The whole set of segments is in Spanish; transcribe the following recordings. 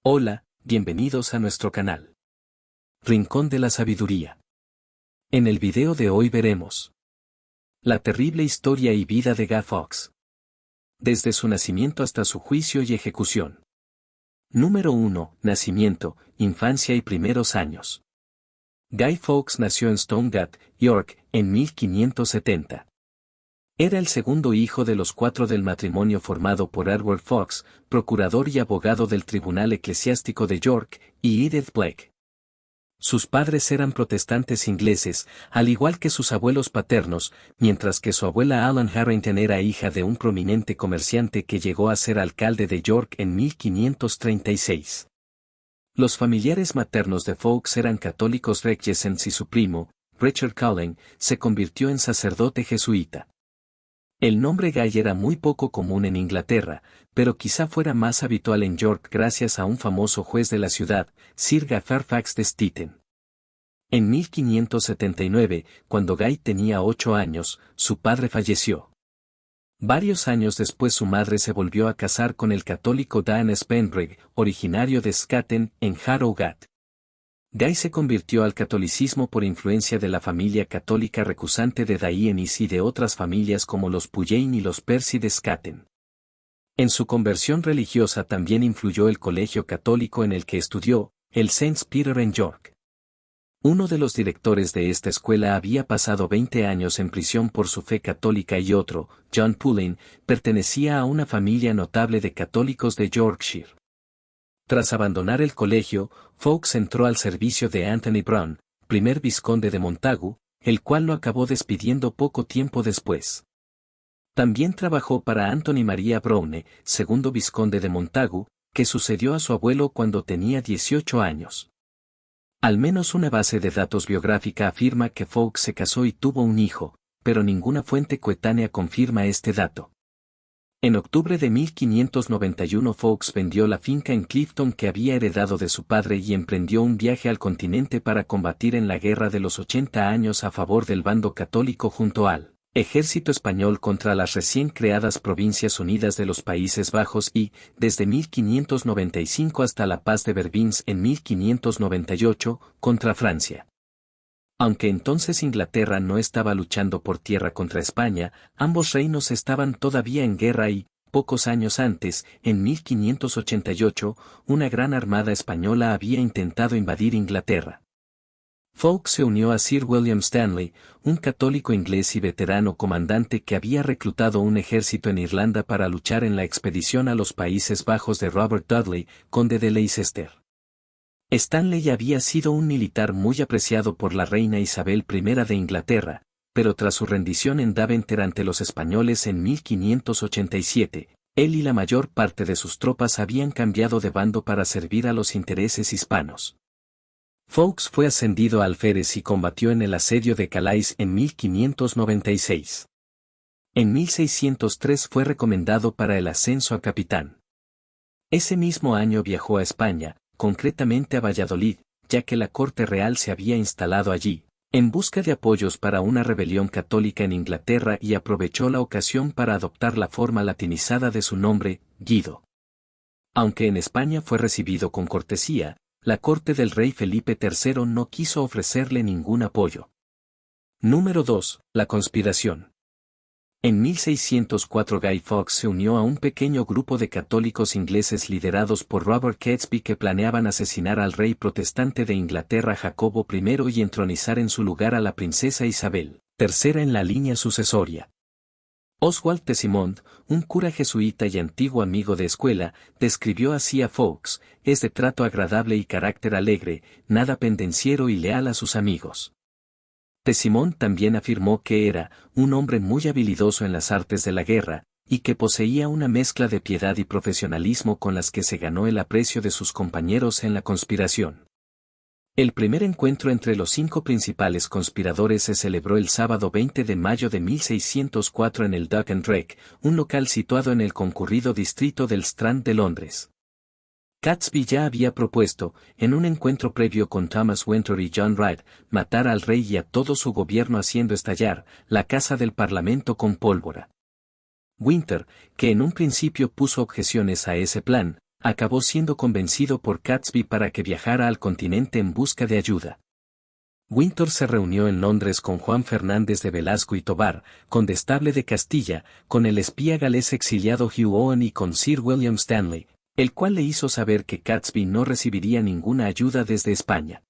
Hola, bienvenidos a nuestro canal. Rincón de la Sabiduría. En el video de hoy veremos la terrible historia y vida de Guy Fawkes, desde su nacimiento hasta su juicio y ejecución. Número 1. Nacimiento, infancia y primeros años. Guy Fawkes nació en Stonegate, York, en 1570. Era el segundo hijo de los 4 del matrimonio formado por Edward Fawkes, procurador y abogado del Tribunal Eclesiástico de York, y Edith Blake. Sus padres eran protestantes ingleses, al igual que sus abuelos paternos, mientras que su abuela Anne Harrington era hija de un prominente comerciante que llegó a ser alcalde de York en 1536. Los familiares maternos de Fawkes eran católicos regiescents y su primo, Richard Cullen, se convirtió en sacerdote jesuita. El nombre Guy era muy poco común en Inglaterra, pero quizá fuera más habitual en York gracias a un famoso juez de la ciudad, Sir Guy Fairfax de Stettin. En 1579, cuando Guy tenía 8 años, su padre falleció. Varios años después su madre se volvió a casar con el católico Dan Spenbrig, originario de Scaten, en Harrogate. Guy se convirtió al catolicismo por influencia de la familia católica recusante de Daienis y de otras familias como los Pullein y los Percy de Scaten. En su conversión religiosa también influyó el colegio católico en el que estudió, el St. Peter en York. Uno de los directores de esta escuela había pasado 20 años en prisión por su fe católica y otro, John Pullein, pertenecía a una familia notable de católicos de Yorkshire. Tras abandonar el colegio, Fawkes entró al servicio de Anthony Browne, primer vizconde de Montagu, el cual lo acabó despidiendo poco tiempo después. También trabajó para Anthony Maria Browne, segundo vizconde de Montagu, que sucedió a su abuelo cuando tenía 18 años. Al menos una base de datos biográfica afirma que Fawkes se casó y tuvo un hijo, pero ninguna fuente coetánea confirma este dato. En octubre de 1591 Fawkes vendió la finca en Clifton que había heredado de su padre y emprendió un viaje al continente para combatir en la Guerra de los 80 años a favor del bando católico junto al ejército español contra las recién creadas Provincias Unidas de los Países Bajos y, desde 1595 hasta la Paz de Vervins en 1598, contra Francia. Aunque entonces Inglaterra no estaba luchando por tierra contra España, ambos reinos estaban todavía en guerra y, pocos años antes, en 1588, una gran armada española había intentado invadir Inglaterra. Fawkes se unió a Sir William Stanley, un católico inglés y veterano comandante que había reclutado un ejército en Irlanda para luchar en la expedición a los Países Bajos de Robert Dudley, conde de Leicester. Stanley había sido un militar muy apreciado por la reina Isabel I de Inglaterra, pero tras su rendición en Daventry ante los españoles en 1587, él y la mayor parte de sus tropas habían cambiado de bando para servir a los intereses hispanos. Fawkes fue ascendido a alférez y combatió en el asedio de Calais en 1596. En 1603 fue recomendado para el ascenso a capitán. Ese mismo año viajó a España, concretamente a Valladolid, ya que la corte real se había instalado allí, en busca de apoyos para una rebelión católica en Inglaterra y aprovechó la ocasión para adoptar la forma latinizada de su nombre, Guido. Aunque en España fue recibido con cortesía, la corte del rey Felipe III no quiso ofrecerle ningún apoyo. Número 2. La conspiración. En 1604 Guy Fawkes se unió a un pequeño grupo de católicos ingleses liderados por Robert Catesby que planeaban asesinar al rey protestante de Inglaterra Jacobo I y entronizar en su lugar a la princesa Isabel III en la línea sucesoria. Oswald Tesimond, un cura jesuita y antiguo amigo de escuela, describió así a Fawkes: es de trato agradable y carácter alegre, nada pendenciero y leal a sus amigos. Tesimond también afirmó que era un hombre muy habilidoso en las artes de la guerra, y que poseía una mezcla de piedad y profesionalismo con las que se ganó el aprecio de sus compañeros en la conspiración. El primer encuentro entre los 5 principales conspiradores se celebró el sábado 20 de mayo de 1604 en el Duck and Drake, un local situado en el concurrido distrito del Strand de Londres. Catesby ya había propuesto, en un encuentro previo con Thomas Winter y John Wright, matar al rey y a todo su gobierno haciendo estallar la casa del Parlamento con pólvora. Winter, que en un principio puso objeciones a ese plan, acabó siendo convencido por Catesby para que viajara al continente en busca de ayuda. Wintour se reunió en Londres con Juan Fernández de Velasco y Tobar, condestable de Castilla, con el espía galés exiliado Hugh Owen y con Sir William Stanley, el cual le hizo saber que Catesby no recibiría ninguna ayuda desde España.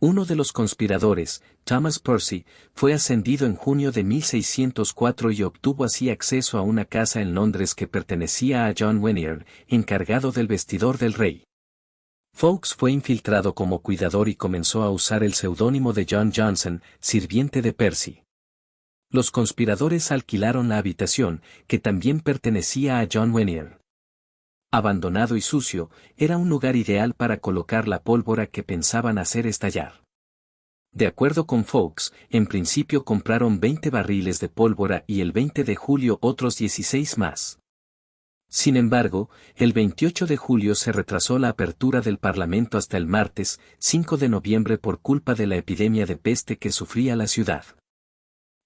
Uno de los conspiradores, Thomas Percy, fue ascendido en junio de 1604 y obtuvo así acceso a una casa en Londres que pertenecía a John Wenier, encargado del vestidor del rey. Fawkes fue infiltrado como cuidador y comenzó a usar el seudónimo de John Johnson, sirviente de Percy. Los conspiradores alquilaron la habitación, que también pertenecía a John Wenier. Abandonado y sucio, era un lugar ideal para colocar la pólvora que pensaban hacer estallar. De acuerdo con Fawkes, en principio compraron 20 barriles de pólvora y el 20 de julio otros 16 más. Sin embargo, el 28 de julio se retrasó la apertura del Parlamento hasta el martes, 5 de noviembre por culpa de la epidemia de peste que sufría la ciudad.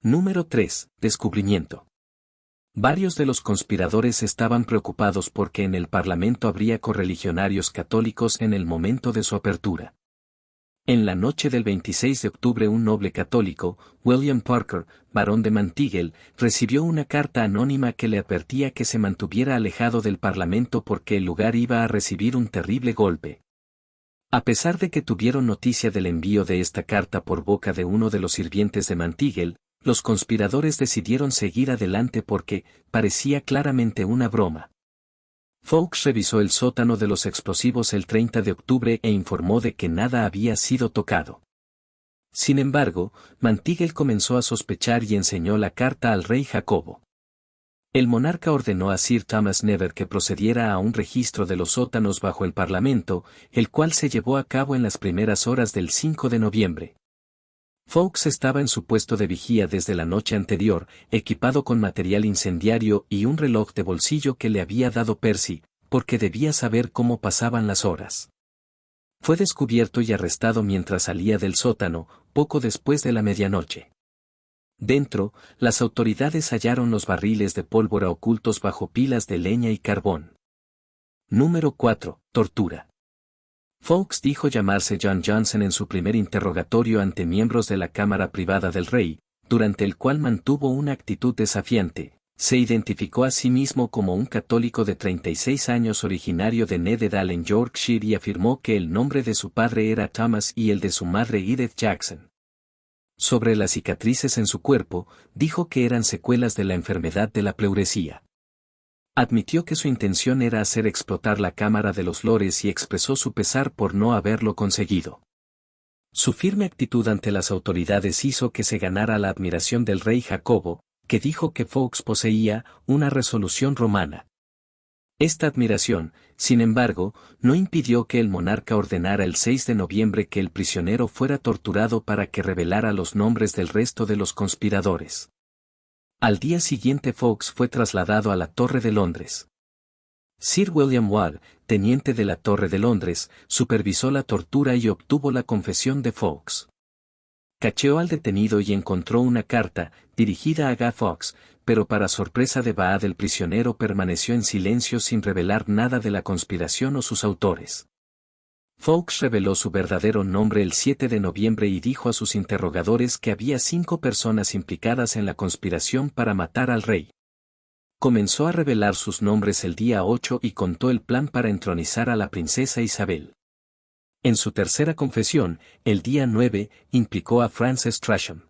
Número 3. Descubrimiento. Varios de los conspiradores estaban preocupados porque en el Parlamento habría correligionarios católicos en el momento de su apertura. En la noche del 26 de octubre un noble católico, William Parker, barón de Monteagle, recibió una carta anónima que le advertía que se mantuviera alejado del Parlamento porque el lugar iba a recibir un terrible golpe. A pesar de que tuvieron noticia del envío de esta carta por boca de uno de los sirvientes de Monteagle, los conspiradores decidieron seguir adelante porque parecía claramente una broma. Fawkes revisó el sótano de los explosivos el 30 de octubre e informó de que nada había sido tocado. Sin embargo, Monteagle comenzó a sospechar y enseñó la carta al rey Jacobo. El monarca ordenó a Sir Thomas Never que procediera a un registro de los sótanos bajo el Parlamento, el cual se llevó a cabo en las primeras horas del 5 de noviembre. Fawkes estaba en su puesto de vigía desde la noche anterior, equipado con material incendiario y un reloj de bolsillo que le había dado Percy, porque debía saber cómo pasaban las horas. Fue descubierto y arrestado mientras salía del sótano, poco después de la medianoche. Dentro, las autoridades hallaron los barriles de pólvora ocultos bajo pilas de leña y carbón. Número 4. Tortura. Fawkes dijo llamarse John Johnson en su primer interrogatorio ante miembros de la Cámara Privada del Rey, durante el cual mantuvo una actitud desafiante. Se identificó a sí mismo como un católico de 36 años originario de Nededal en Yorkshire y afirmó que el nombre de su padre era Thomas y el de su madre Edith Jackson. Sobre las cicatrices en su cuerpo, dijo que eran secuelas de la enfermedad de la pleuresía. Admitió que su intención era hacer explotar la Cámara de los Lores y expresó su pesar por no haberlo conseguido. Su firme actitud ante las autoridades hizo que se ganara la admiración del rey Jacobo, que dijo que Fawkes poseía una resolución romana. Esta admiración, sin embargo, no impidió que el monarca ordenara el 6 de noviembre que el prisionero fuera torturado para que revelara los nombres del resto de los conspiradores. Al día siguiente Fawkes fue trasladado a la Torre de Londres. Sir William Wadd, teniente de la Torre de Londres, supervisó la tortura y obtuvo la confesión de Fawkes. Cacheó al detenido y encontró una carta, dirigida a Guy Fawkes, pero para sorpresa de Wadd el prisionero permaneció en silencio sin revelar nada de la conspiración o sus autores. Fawkes reveló su verdadero nombre el 7 de noviembre y dijo a sus interrogadores que había 5 personas implicadas en la conspiración para matar al rey. Comenzó a revelar sus nombres el día 8 y contó el plan para entronizar a la princesa Isabel. En su tercera confesión, el día 9, implicó a Frances Tresham.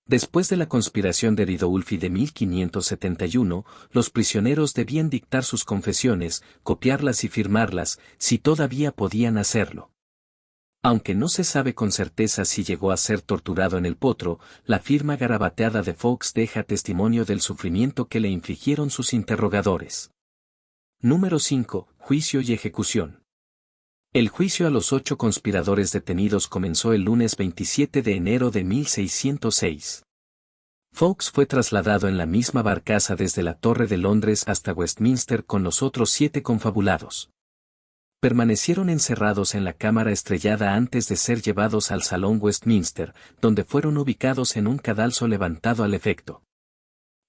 Después de la conspiración de Ridolfi de 1571, los prisioneros debían dictar sus confesiones, copiarlas y firmarlas, si todavía podían hacerlo. Aunque no se sabe con certeza si llegó a ser torturado en el potro, la firma garabateada de Fawkes deja testimonio del sufrimiento que le infligieron sus interrogadores. Número 5. Juicio y ejecución. El juicio a los 8 conspiradores detenidos comenzó el lunes 27 de enero de 1606. Fawkes fue trasladado en la misma barcaza desde la Torre de Londres hasta Westminster con los otros 7 confabulados. Permanecieron encerrados en la cámara estrellada antes de ser llevados al Salón Westminster, donde fueron ubicados en un cadalso levantado al efecto.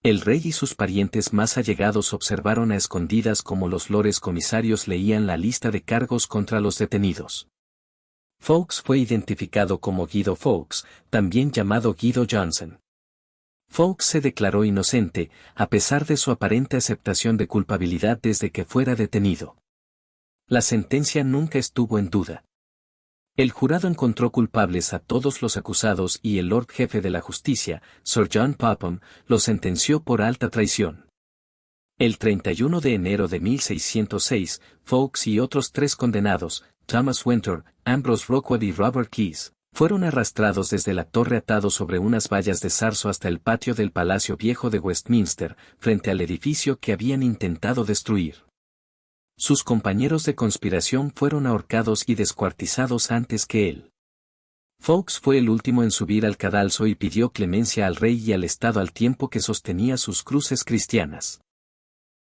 El rey y sus parientes más allegados observaron a escondidas cómo los lores comisarios leían la lista de cargos contra los detenidos. Fawkes fue identificado como Guido Fawkes, también llamado Guido Johnson. Fawkes se declaró inocente, a pesar de su aparente aceptación de culpabilidad desde que fuera detenido. La sentencia nunca estuvo en duda. El jurado encontró culpables a todos los acusados y el Lord Jefe de la Justicia, Sir John Popham, los sentenció por alta traición. El 31 de enero de 1606, Fawkes y otros 3 condenados, Thomas Winter, Ambrose Rookwood y Robert Keyes, fueron arrastrados desde la torre atados sobre unas vallas de zarzo hasta el patio del Palacio Viejo de Westminster, frente al edificio que habían intentado destruir. Sus compañeros de conspiración fueron ahorcados y descuartizados antes que él. Fawkes fue el último en subir al cadalso y pidió clemencia al rey y al Estado al tiempo que sostenía sus cruces cristianas.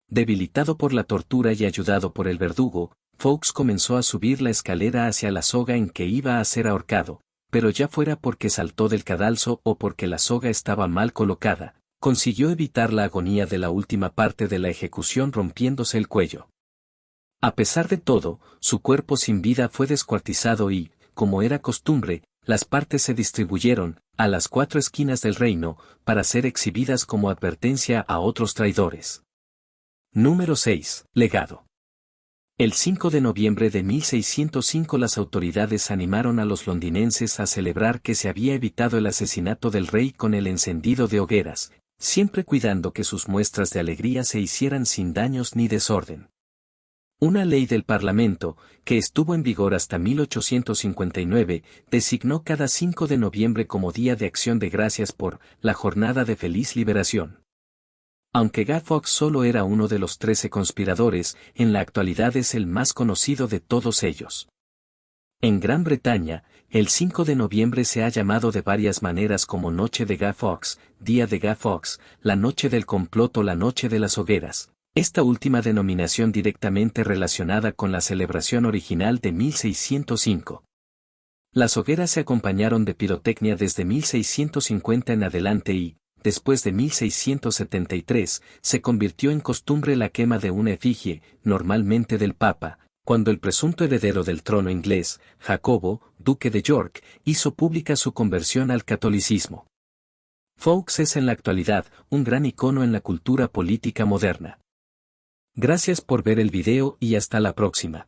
Debilitado por la tortura y ayudado por el verdugo, Fawkes comenzó a subir la escalera hacia la soga en que iba a ser ahorcado, pero ya fuera porque saltó del cadalso o porque la soga estaba mal colocada, consiguió evitar la agonía de la última parte de la ejecución rompiéndose el cuello. A pesar de todo, su cuerpo sin vida fue descuartizado y, como era costumbre, las partes se distribuyeron, a las 4 esquinas del reino, para ser exhibidas como advertencia a otros traidores. Número 6. Legado. El 5 de noviembre de 1605 las autoridades animaron a los londinenses a celebrar que se había evitado el asesinato del rey con el encendido de hogueras, siempre cuidando que sus muestras de alegría se hicieran sin daños ni desorden. Una ley del Parlamento, que estuvo en vigor hasta 1859, designó cada 5 de noviembre como Día de Acción de Gracias por la Jornada de Feliz Liberación. Aunque Guy Fawkes solo era uno de los 13 conspiradores, en la actualidad es el más conocido de todos ellos. En Gran Bretaña, el 5 de noviembre se ha llamado de varias maneras como Noche de Guy Fawkes, Día de Guy Fawkes, la Noche del Complot o la Noche de las Hogueras. Esta última denominación directamente relacionada con la celebración original de 1605. Las hogueras se acompañaron de pirotecnia desde 1650 en adelante y, después de 1673, se convirtió en costumbre la quema de una efigie, normalmente del Papa, cuando el presunto heredero del trono inglés, Jacobo, duque de York, hizo pública su conversión al catolicismo. Fawkes es en la actualidad un gran icono en la cultura política moderna. Gracias por ver el video y hasta la próxima.